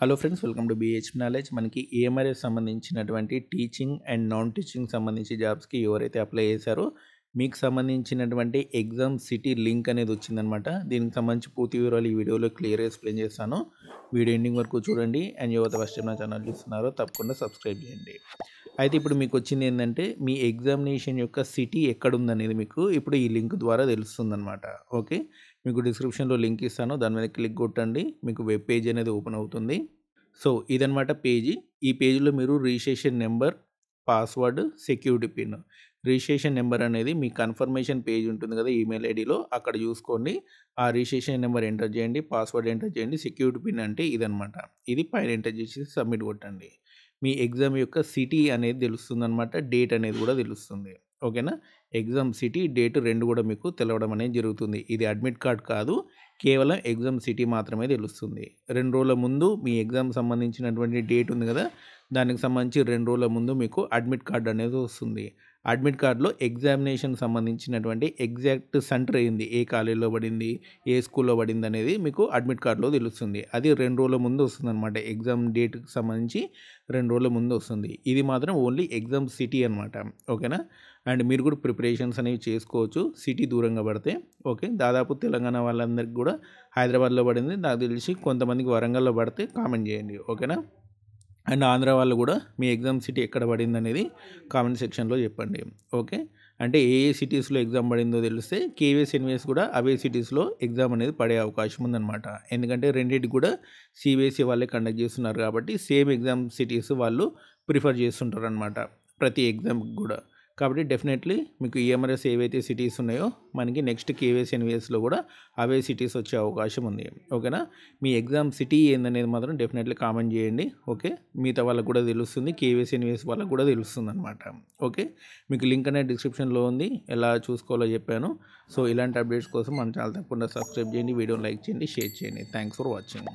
Hello friends, welcome to BH knowledge. మనకి AMRS సంబంధించినటువంటి teaching and non teaching సంబంధించి జాబ్స్కి ఎవరైతే అప్లై చేశారో మీకు సంబంధించినటువంటి ఎగ్జామ్ సిటీ లింక్ అనేది వచ్చిందనమాట. దీనికి సంబంధించి పూర్తి వివరాలు ఈ వీడియోలో క్లియర్గా ఎక్స్ప్లెయిన్ చేస్తాను. వీడియో ఎండింగ్ వరకు చూడండి. అండ్ యువత ఫస్ట్ టైం నా ఛానల్ చూస్తున్నారో తప్పకుండా సబ్స్క్రైబ్ చేయండి. అయితే ఇప్పుడు మీకు వచ్చింది ఏంటంటే మీ ఎగ్జామినేషన్ యొక్క సిటీ ఎక్కడుందనేది మీకు ఇప్పుడు ఈ లింక్ ద్వారా తెలుస్తుందన్నమాట. ఓకే, మీకు డిస్క్రిప్షన్లో లింక్ ఇస్తాను, దాని మీద క్లిక్ కొట్టండి, మీకు వెబ్ పేజ్ అనేది ఓపెన్ అవుతుంది. సో ఇదనమాట పేజీ. ఈ పేజీలో మీరు registration number, password, security pin. Registration number అనేది మీ కన్ఫర్మేషన్ పేజ్ ఉంటుంది కదా ఈమెయిల్ ఐడిలో, అక్కడ చూసుకోండి. ఆ రిజిస్ట్రేషన్ నెంబర్ ఎంటర్ చేయండి, పాస్వర్డ్ ఎంటర్ చేయండి. సెక్యూరిటీ పిన్ అంటే ఇదనమాట. ఇది పైన ఎంటర్ చేసి సబ్మిట్ కొట్టండి. మీ ఎగ్జామ్ యొక్క సిటీ అనేది తెలుస్తుంది అనమాట, డేట్ అనేది కూడా తెలుస్తుంది. ఓకేనా, ఎగ్జామ్ సిటీ డేట్ రెండు కూడా మీకు తెలవడం అనేది జరుగుతుంది. ఇది అడ్మిట్ కార్డ్ కాదు, కేవలం ఎగ్జామ్ సిటీ మాత్రమే తెలుస్తుంది. 2 రోజుల ముందు మీ ఎగ్జామ్ సంబంధించినటువంటి డేట్ ఉంది కదా, దానికి సంబంధించి 2 రోజుల ముందు మీకు అడ్మిట్ కార్డ్ అనేది వస్తుంది. అడ్మిట్ కార్డులో ఎగ్జామినేషన్ సంబంధించినటువంటి ఎగ్జాక్ట్ సెంటర్ ఏంది, ఏ కాలేజీలో పడింది, ఏ స్కూల్లో పడింది అనేది మీకు అడ్మిట్ కార్డులో తెలుస్తుంది. అది 2 రోజుల ముందు వస్తుంది అనమాట. ఎగ్జామ్ డేట్కి సంబంధించి 2 రోజుల ముందు వస్తుంది. ఇది మాత్రం ఓన్లీ ఎగ్జామ్ సిటీ అనమాట. ఓకేనా, అండ్ మీరు కూడా ప్రిపరేషన్స్ అనేవి చేసుకోవచ్చు సిటీ దూరంగా పడితే. ఓకే, దాదాపు తెలంగాణ వాళ్ళందరికీ కూడా హైదరాబాద్లో పడింది, నాకు తెలిసి కొంతమందికి వరంగల్లో పడితే కామెంట్ చేయండి. ఓకేనా, అండ్ ఆంధ్ర వాళ్ళు కూడా మీ ఎగ్జామ్ సిటీ ఎక్కడ పడింది అనేది కామెంట్ సెక్షన్లో చెప్పండి. ఓకే, అంటే ఏ ఏ సిటీస్లో ఎగ్జామ్ పడిందో తెలిస్తే కేవీఎస్ ఎన్వీఎస్ కూడా అవే సిటీస్లో ఎగ్జామ్ అనేది పడే అవకాశం ఉందన్నమాట. ఎందుకంటే రెండింటికి కూడా సిబిఎస్ఈ వాళ్ళే కండక్ట్ చేస్తున్నారు కాబట్టి సేమ్ ఎగ్జామ్ సిటీస్ వాళ్ళు ప్రిఫర్ చేస్తుంటారు అనమాట ప్రతి ఎగ్జామ్కి కూడా. కాబట్టి డెఫినెట్లీ మీకు ఈఎంఆర్ఎస్ ఏవైతే సిటీస్ ఉన్నాయో మనకి నెక్స్ట్ కేవీఎస్ ఎన్వీఎస్లో కూడా అవే సిటీస్ వచ్చే అవకాశం ఉంది. ఓకేనా, మీ ఎగ్జామ్ సిటీ ఏందనేది మాత్రం డెఫినెట్లీ కామెంట్ చేయండి. ఓకే, మిగతా వాళ్ళకు కూడా తెలుస్తుంది, కేవీఎస్ ఎన్వీఎస్ వాళ్ళకు కూడా తెలుస్తుంది అనమాట. ఓకే, మీకు లింక్ అనేది డిస్క్రిప్షన్లో ఉంది, ఎలా చూసుకోవాలో చెప్పాను. సో ఇలాంటి అప్డేట్స్ కోసం మన ఛానల్ తప్పకుండా సబ్స్క్రైబ్ చేయండి, వీడియోని లైక్ చేయండి, షేర్ చేయండి. Thanks for watching.